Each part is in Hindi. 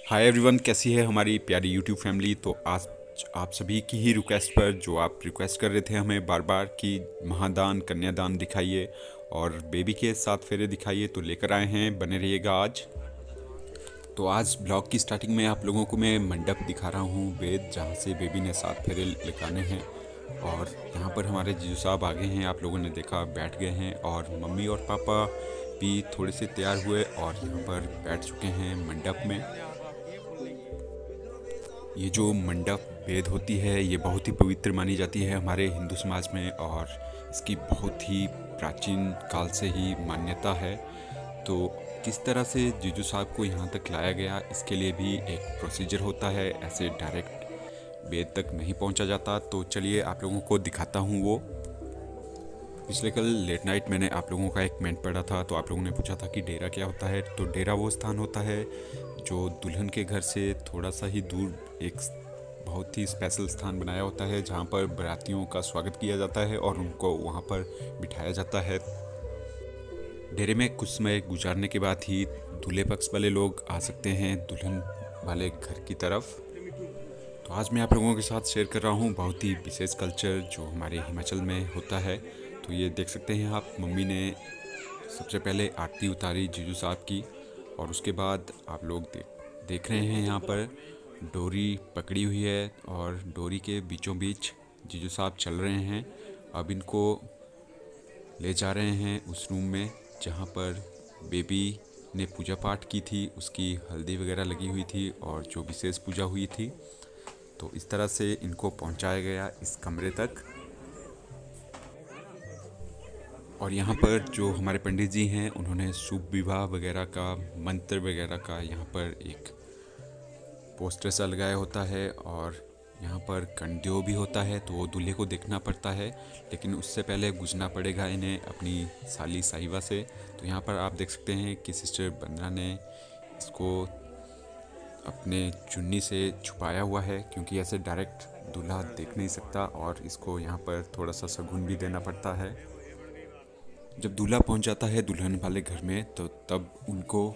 हाय एवरीवन, कैसी है हमारी प्यारी यूट्यूब फैमिली। तो आज आप सभी की ही रिक्वेस्ट पर, जो आप रिक्वेस्ट कर रहे थे हमें बार बार कि महादान कन्यादान दिखाइए और बेबी के साथ फेरे दिखाइए, तो लेकर आए हैं। बने रहिएगा आज। तो आज ब्लॉग की स्टार्टिंग में आप लोगों को मैं मंडप दिखा रहा हूँ, वेद, जहाँ से बेबी ने साथ फेरे लगाने हैं। और यहाँ पर हमारे जीजू साहब आगे हैं, आप लोगों ने देखा, बैठ गए हैं। और मम्मी और पापा भी थोड़े से तैयार हुए और यहाँ पर बैठ चुके हैं मंडप में। ये जो मंडप वेद होती है, ये बहुत ही पवित्र मानी जाती है हमारे हिंदू समाज में, और इसकी बहुत ही प्राचीन काल से ही मान्यता है। तो किस तरह से जीजू साहब को यहाँ तक लाया गया, इसके लिए भी एक प्रोसीजर होता है, ऐसे डायरेक्ट वेद तक नहीं पहुँचा जाता। तो चलिए आप लोगों को दिखाता हूँ वो। पिछले कल लेट नाइट मैंने आप लोगों का एक कमेंट पढ़ा था, तो आप लोगों ने पूछा था कि डेरा क्या होता है। तो डेरा वो स्थान होता है जो दुल्हन के घर से थोड़ा सा ही दूर एक बहुत ही स्पेशल स्थान बनाया होता है, जहाँ पर बारातियों का स्वागत किया जाता है और उनको वहाँ पर बिठाया जाता है। डेरे में कुछ समय गुजारने के बाद ही दूल्हे पक्ष वाले लोग आ सकते हैं दुल्हन वाले घर की तरफ। तो आज मैं आप लोगों के साथ शेयर कर रहा हूँ बहुत ही विशेष कल्चर जो हमारे हिमाचल में होता है। तो ये देख सकते हैं आप, मम्मी ने सबसे पहले आरती उतारी जीजू साहब की, और उसके बाद आप लोग देख रहे हैं यहाँ पर डोरी पकड़ी हुई है और डोरी के बीचों बीच जीजू साहब चल रहे हैं। अब इनको ले जा रहे हैं उस रूम में जहाँ पर बेबी ने पूजा पाठ की थी, उसकी हल्दी वगैरह लगी हुई थी और जो विशेष पूजा हुई थी। तो इस तरह से इनको पहुँचाया गया इस कमरे तक। और यहाँ पर जो हमारे पंडित जी हैं, उन्होंने शुभ विवाह वगैरह का मंत्र वगैरह का यहाँ पर एक पोस्टर सा लगाया होता है, और यहाँ पर कंड्यो भी होता है, तो वो दूल्हे को देखना पड़ता है, लेकिन उससे पहले गुजरना पड़ेगा इन्हें अपनी साली साहिबा से। तो यहाँ पर आप देख सकते हैं कि सिस्टर बंदना ने इसको अपने चुन्नी से छुपाया हुआ है, क्योंकि ऐसे डायरेक्ट दूल्हा देख नहीं सकता, और इसको यहाँ पर थोड़ा सा शगुन भी देना पड़ता है। जब दूल्हा पहुंच जाता है दुल्हन वाले घर में, तो तब उनको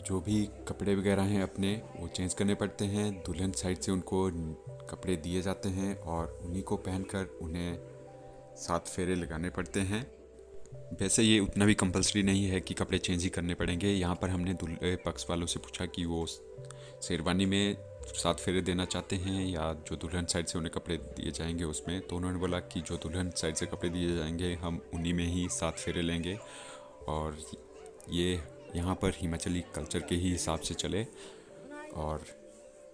जो भी कपड़े वगैरह हैं अपने, वो चेंज करने पड़ते हैं। दुल्हन साइड से उनको कपड़े दिए जाते हैं और उन्हीं को पहनकर उन्हें 7 फेरे लगाने पड़ते हैं। वैसे ये उतना भी कंपलसरी नहीं है कि कपड़े चेंज ही करने पड़ेंगे। यहाँ पर हमने दूल्हे पक्ष वालों से पूछा कि वो शेरवानी में 7 फेरे देना चाहते हैं या जो दुल्हन साइड से उन्हें कपड़े दिए जाएंगे उसमें। तो उन्होंने बोला कि जो दुल्हन साइड से कपड़े दिए जाएंगे हम उन्हीं में ही 7 फेरे लेंगे, और ये यहाँ पर हिमाचली कल्चर के ही हिसाब से चले। और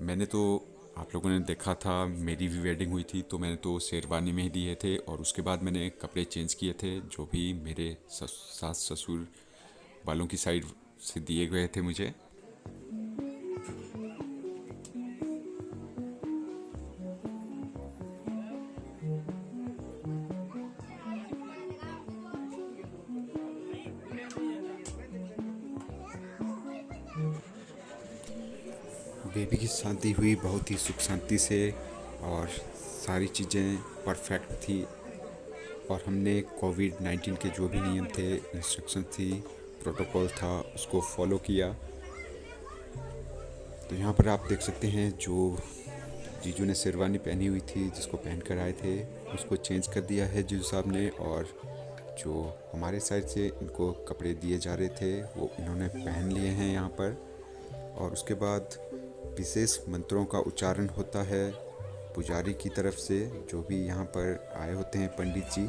मैंने तो, आप लोगों ने देखा था, मेरी भी वेडिंग हुई थी, तो मैंने तो शेरवानी में ही दिए थे, और उसके बाद मैंने कपड़े चेंज किए थे जो भी मेरे सास ससुर वालों की साइड से दिए गए थे मुझे। बेबी की शादी हुई बहुत ही सुख शांति से, और सारी चीज़ें परफेक्ट थी। और हमने कोविड-19 के जो भी नियम थे, इंस्ट्रक्शन थी, प्रोटोकॉल था, उसको फॉलो किया। तो यहाँ पर आप देख सकते हैं जो जीजू ने शेरवानी पहनी हुई थी, जिसको पहन कर आए थे, उसको चेंज कर दिया है जीजू साहब ने। और जो हमारे साइड से इनको कपड़े दिए जा रहे थे वो इन्होंने पहन लिए हैं यहाँ पर। और उसके बाद विशेष मंत्रों का उच्चारण होता है पुजारी की तरफ से, जो भी यहाँ पर आए होते हैं पंडित जी।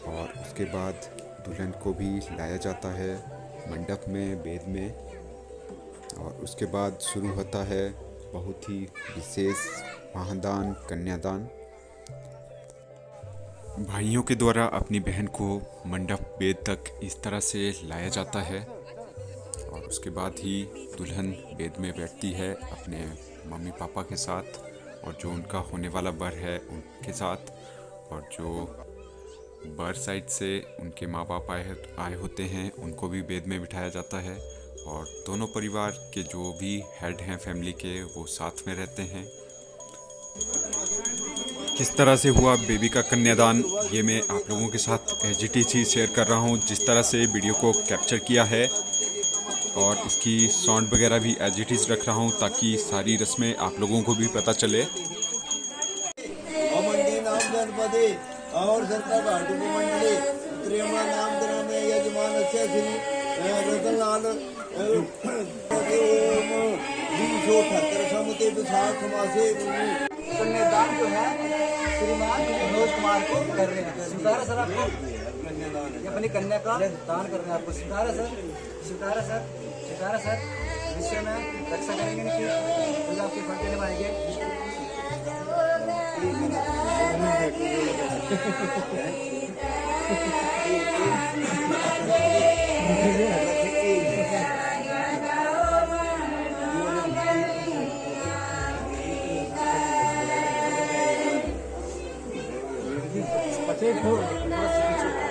और उसके बाद दुल्हन को भी लाया जाता है मंडप में, वेद में। और उसके बाद शुरू होता है बहुत ही विशेष महादान कन्यादान। भाइयों के द्वारा अपनी बहन को मंडप वेद तक इस तरह से लाया जाता है, और उसके बाद ही दुल्हन वेद में बैठती है अपने मम्मी पापा के साथ, और जो उनका होने वाला वर है उनके साथ। और जो वर साइड से उनके माँ बाप आए होते हैं, उनको भी वेद में बिठाया जाता है। और दोनों परिवार के जो भी हेड हैं फैमिली के, वो साथ में रहते हैं। किस तरह से हुआ बेबी का कन्यादान, ये मैं आप लोगों के साथ एज इट इज ही शेयर कर रहा हूँ, जिस तरह से वीडियो को कैप्चर किया है। और इसकी साउंड वगैरह भी एज इट इज़ रख रहा हूँ ताकि सारी रस्में आप लोगों को भी पता चले। और सरकार घाटी की मंडली त्रियमा नाम ग्राम यजमान श्री रतनलाल 278 समते विशाख मासे कन्यादान जो है श्रीमान मनोज कुमार को कर रहे हैं। स्वीकार है सर, आपको अपनी कन्या का दान कर रहे हैं, आपको स्वीकार है सर? स्वीकार है सर? स्वीकार है सर? विषय में रक्षा करेंगे इनकी, तो आपके फंड निभाएंगे।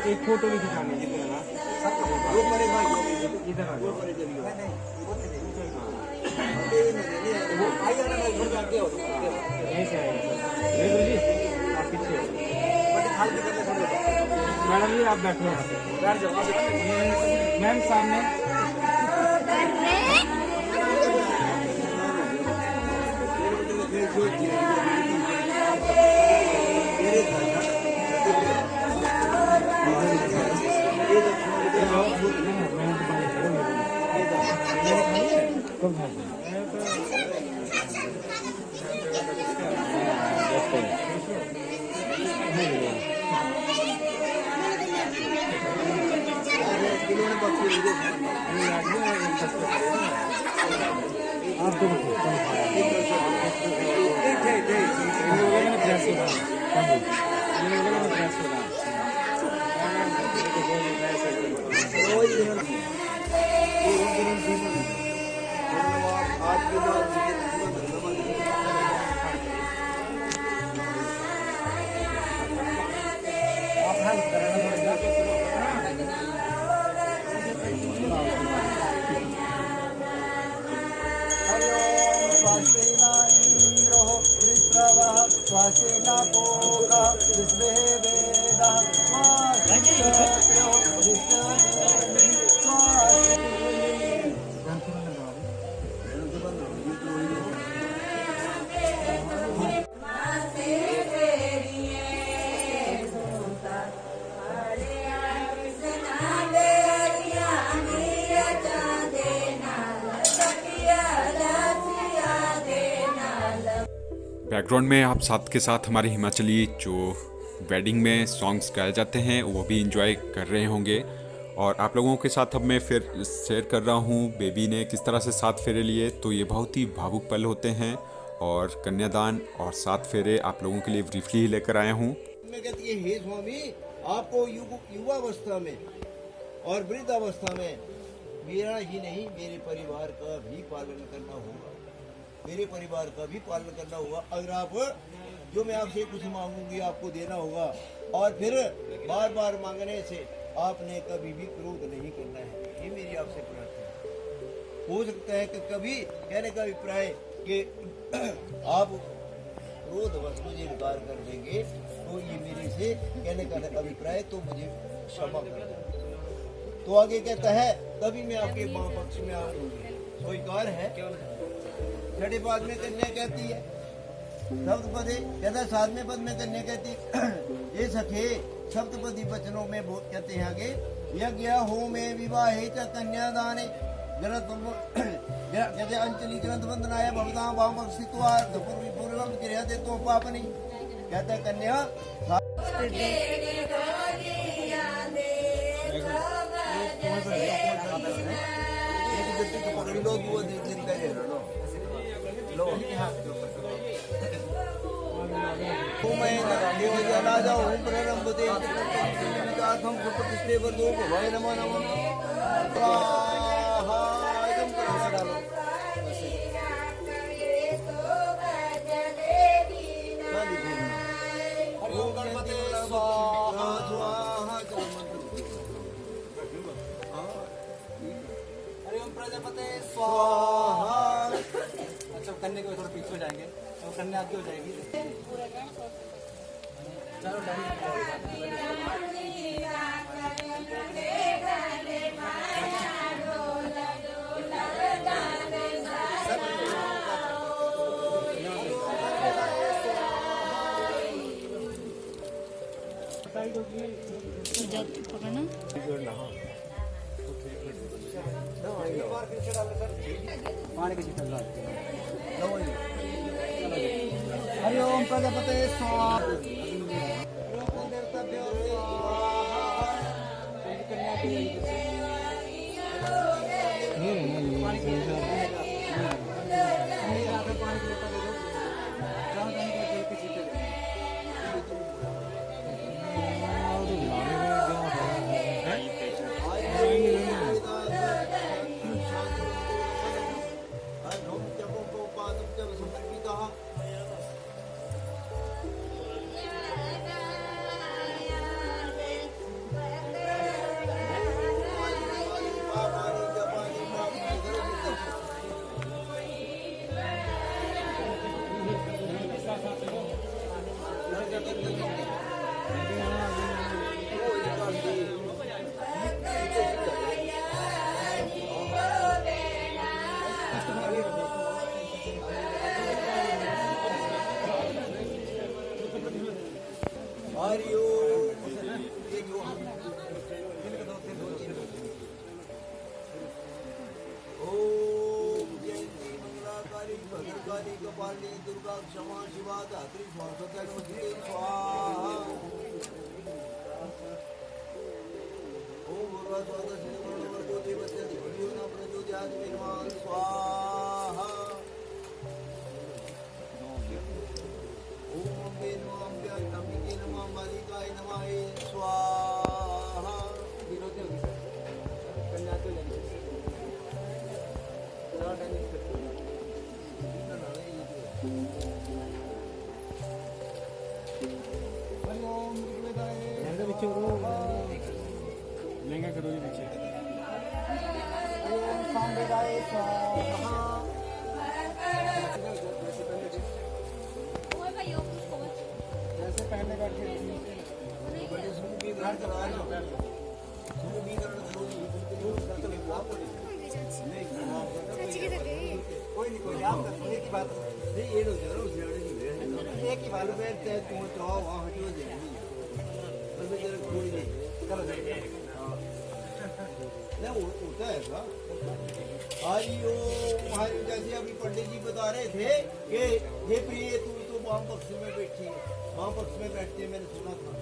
एक फोटो भी खिंचानी है इधर मैडम जी आप बैठो, मैम सामने। बैकग्राउंड में आप साथ के साथ हमारे हिमाचली जो वेडिंग में सॉन्ग्स गाए जाते हैं वो भी इंजॉय कर रहे होंगे। और आप लोगों के साथ अब मैं फिर शेयर कर रहा हूँ बेबी ने किस तरह से 7 फेरे लिए। तो ये बहुत ही भावुक पल होते हैं और कन्यादान और 7 फेरे आप लोगों के लिए ब्रीफली ही लेकर आया हूँ। मैं कहती है, हे स्वामी, आपको युवावस्था में और वृद्धावस्था में मेरा ही नहीं मेरे परिवार का भी पालन करना होगा, मेरे परिवार का भी पालन करना होगा। अगर आप जो मैं आपसे कुछ मांगूंगी आपको देना होगा, और फिर बार बार मांगने से आपने कभी भी क्रोध नहीं करना है, ये मेरी आपसे प्रार्थना है। हो सकता है कि कभी कहने का अभिप्राय कि आप क्रोधवश मुझे इनकार कर देंगे, तो ये मेरे से कहने का अभिप्राय तो मुझे क्षमा कर दें। तो आगे कहता है तभी मैं आपके माँ पक्ष में आऊंगी, स्वीकार है। छठे पद में कन्या कहती है, सप्तपदी कहता है, 7वें पद में कन्या कहती ये सखे सप्तपदी वचनों में बहुत कहते हैं आगे, यज्ञ हो में विवाहे च कन्यादाने कहते अंचली ग्रंथ बंधनाय भवता वाम स्थित्वा पूर्वम क्रिया दे तो पाप नहीं। कहता है कन्या प्रजापति स्वाहा। अच्छा कन्या को थोड़ा पीछे हो जाएंगे, तो कन्या आगे हो जाएगी। चलो जब पकड़ना पानी की शीतल हरि ओम प्रजापते स्वाहा भद्रकाली कपाली दुर्गा क्षमा शिवा धात्री स्वाहा स्वाहा ओम भगवतो देवस्य धियो न प्रचोदयात् विद्वान् स्वाहा ओम अम्बे नमः अम्बिके नमः बालिकाय नमः स्वाहा कन्या तो लहंगा करो जी पीछे ओम सांबेदाय स्वाहा जैसे पहले बैठे कोई नहीं आप एक ही बात नहीं ये लोग जरूर एक ही बात पे तुम तो वहाँ हटियो जाएगी तो जरा कोई नहीं चलो नहीं होता है ऐसा हरिओ हरि जैसे अभी पंडित जी बता रहे थे कि हे प्रिय तू तो वाम पक्ष में बैठी है वाम पक्ष में बैठते मैंने सुना था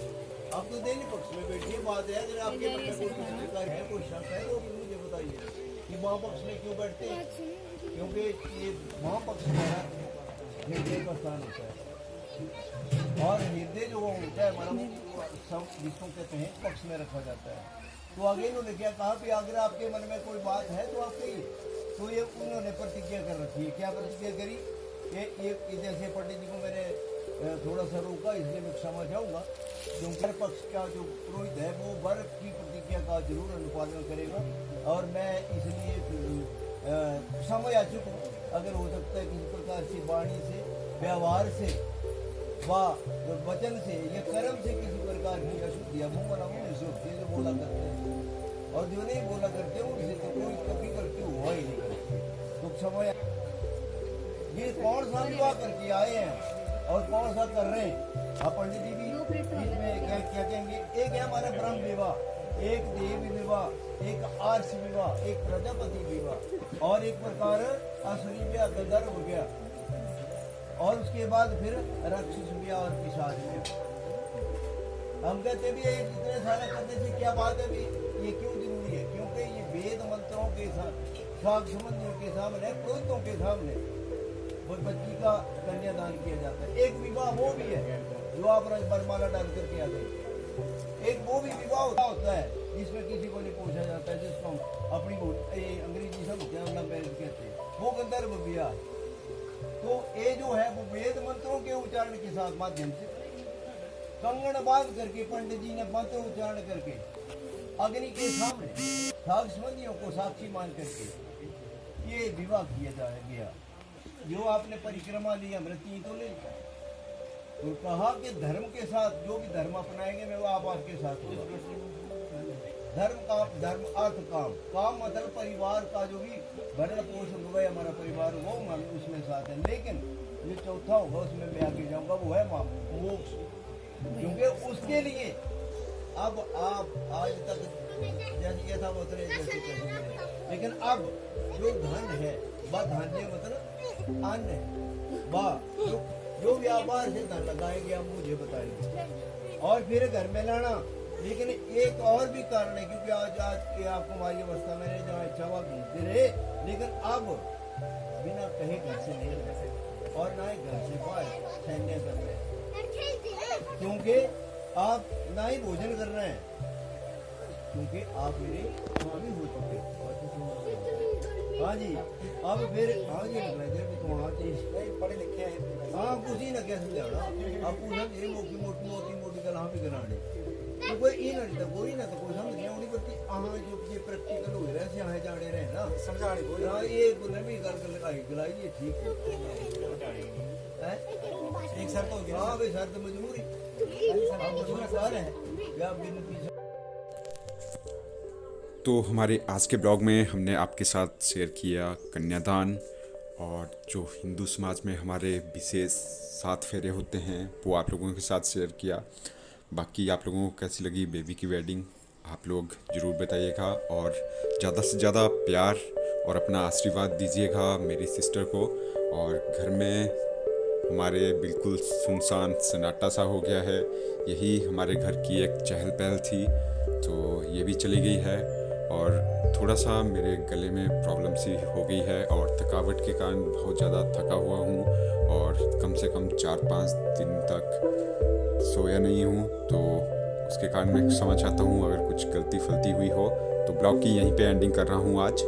अब तो देनी पक्ष में बैठी है बात है अगर आपके मन में कोई शिकायत है कोई शक है तो मुझे बताइए कि वाम पक्ष में क्यों बैठते हैं क्योंकि ये वाम पक्ष में हृदय का स्थान होता है और हृदय जो वो होता है मतलब सब जिसको कहते हैं पक्ष में रखा जाता है तो आगे इन्होंने क्या कहा कि अगर आपके मन में कोई बात है तो आप कहिए तो ये उन्होंने प्रतिज्ञा कर रखी है क्या प्रतिज्ञा करी ये जैसे पंडित जी को मैंने थोड़ा सा रोका इसलिए मैं क्षमा चाहूँगा क्योंकि हर पक्ष का जो पुरोहित है वो वर की प्रतिज्ञा का जरूर अनुपालन करेगा और मैं इसलिए क्षमा याचक हूँ अगर हो सकता है किसी प्रकार से वाणी से व्यवहार से व वचन से या कर्म से किसी प्रकार की अशुद्धि मुँह बना मुँह से होती है जो बोला करते हैं और जो नहीं बोला करते उनसे तो कोई कभी गलती हुआ ही नहीं करती तो क्षमा ये कौन सा विवाह करके आए हैं और कौन सा कर रहे हैं आप पंडित जी भी इसमें क्या कहेंगे एक है हमारा ब्रह्म विवाह एक देव विवाह एक आर्ष विवाह एक प्रजापति विवाह और एक प्रकार असुरी विवाह गंधर्व हो गया और उसके बाद फिर राक्षस विवाह और पिशाच विवाह हम कहते भी इतने सारे करने से क्या बात है भी ये क्यों जरूरी है क्योंकि ये वेद मंत्रों के साथ साग संबंधियों के सामने पुरोहितों के सामने वो बच्ची का कन्यादान किया जाता है एक विवाह वो भी है जो आप बरमाला डाल करके आ गए एक वो भी विवाह होता है जिसमें किसी को नहीं पूछा जाता है जिसको हम अपनी अंग्रेजी सब कहते हैं वो गंधर्व विवाह तो ये जो है वो वेद मंत्रों के उच्चारण के साथ माध्यम से कंगन बांध करके पंडित जी ने मंत्र उच्चारण करके अग्नि के सामने साग संबंधियों को साक्षी मान करके ये विवाह किया गया जो आपने परिक्रमा ली अमृति तो नहीं तो कहा कि धर्म के साथ जो भी धर्म अपनाएंगे मैं वो आप आपके साथ होगा धर्म काम धर्म अर्थ काम काम मतलब परिवार का जो भी भरण पोषण होगा हमारा परिवार वो उसमें साथ है लेकिन जो चौथा होगा उसमें मैं आगे जाऊंगा वो है मोक्ष क्योंकि उसके लिए अब आप आज तक जैसे ये था उतरे जैसे कैसे रहे। लेकिन अब जो धन है वह धान्य मतलब अन्न है, वह जो व्यापार से धन लगाएंगे आप मुझे बताएंगे और फिर घर में लाना। लेकिन एक और भी कारण है, क्योंकि आज के आपको हमारी अवस्था में जहाँ इच्छा हुआ घूमते रहे, लेकिन अब बिना कहे घर से नहीं रह सकते और ना ही घर से बाहर सैन्य कर रहे हैं, क्योंकि आप ना ही भोजन कर रहे हैं, क्योंकि आप मेरे स्वामी हो चुके। हाँ जी, अब फिर हाँ जी तो हाँ जी पढ़े लिखे हैं हाँ कुछ ही ना क्या समझाना आप पूछा ये मोटी मोटी मोटी मोटी गल हाँ भी कराने तो कोई ये ना तो कोई ना तो कोई समझ नहीं होनी पड़ती। हाँ जो ये प्रैक्टिकल हो रहा है यहाँ जाने रहे ना समझाने बोल हाँ ये बोलने भी गल गलाई ये ठीक है एक सर तो हो गया हाँ भाई सर तो मजबूरी मजबूर सर है या बिन पीछे। तो हमारे आज के ब्लॉग में हमने आपके साथ शेयर किया कन्यादान और जो हिंदू समाज में हमारे विशेष 7 फेरे होते हैं वो आप लोगों के साथ शेयर किया। बाकी आप लोगों को कैसी लगी बेबी की वेडिंग आप लोग ज़रूर बताइएगा और ज़्यादा से ज़्यादा प्यार और अपना आशीर्वाद दीजिएगा मेरी सिस्टर को। और घर में हमारे बिल्कुल सुनसान सन्नाटा सा हो गया है, यही हमारे घर की एक चहल पहल थी तो ये भी चली गई है। और थोड़ा सा मेरे गले में प्रॉब्लम सी हो गई है और थकावट के कारण बहुत ज़्यादा थका हुआ हूँ और कम से कम 4-5 दिन तक सोया नहीं हूँ, तो उसके कारण मैं क्षमा चाहता हूँ अगर कुछ गलती फलती हुई हो। तो ब्लॉग की यहीं पे एंडिंग कर रहा हूँ आज।